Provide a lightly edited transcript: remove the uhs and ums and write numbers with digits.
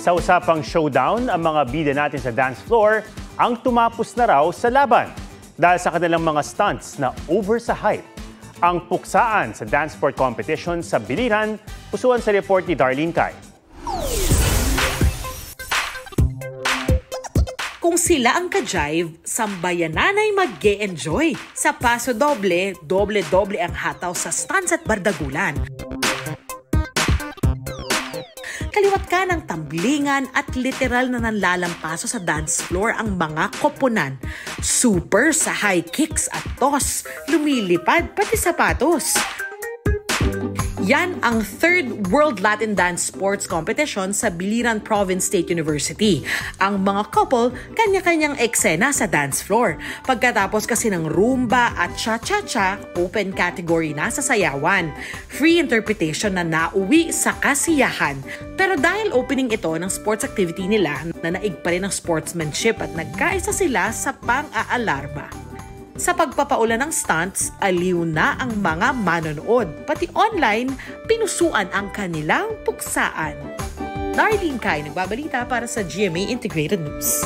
Sa usapang showdown, ang mga bida natin sa dance floor ang tumapos na raw sa laban dahil sa kanilang mga stunts na over sa hype. Ang puksaan sa dance sport competition sa Biliran, pusuan sa report ni Darlene Cai. Kung sila ang ka-jive, sambayanan ay mag-e-enjoy. Sa paso doble, doble-doble ang hataw sa stunts at bardagulan. Kaliwat ka ng tamblingan at literal na nanlalampaso sa dance floor ang mga koponan. Super sa high kicks at toss, lumilipad pati sapatos. Yan ang 3rd World Latin Dance Sports Competition sa Biliran Province State University. Ang mga couple, kanya-kanyang eksena sa dance floor. Pagkatapos kasi ng rumba at cha-cha-cha, open category na sa sayawan. Free interpretation na nauwi sa kasiyahan. Pero dahil opening ito ng sports activity nila, na naig pa rin ang sportsmanship at nagkaisa sila sa pang-aalarma. Sa pagpapaulan ng stunts, aliw na ang mga manonood. Pati online, pinusuan ang kanilang puksaan. Darlene Cai, nagbabalita para sa GMA Integrated News.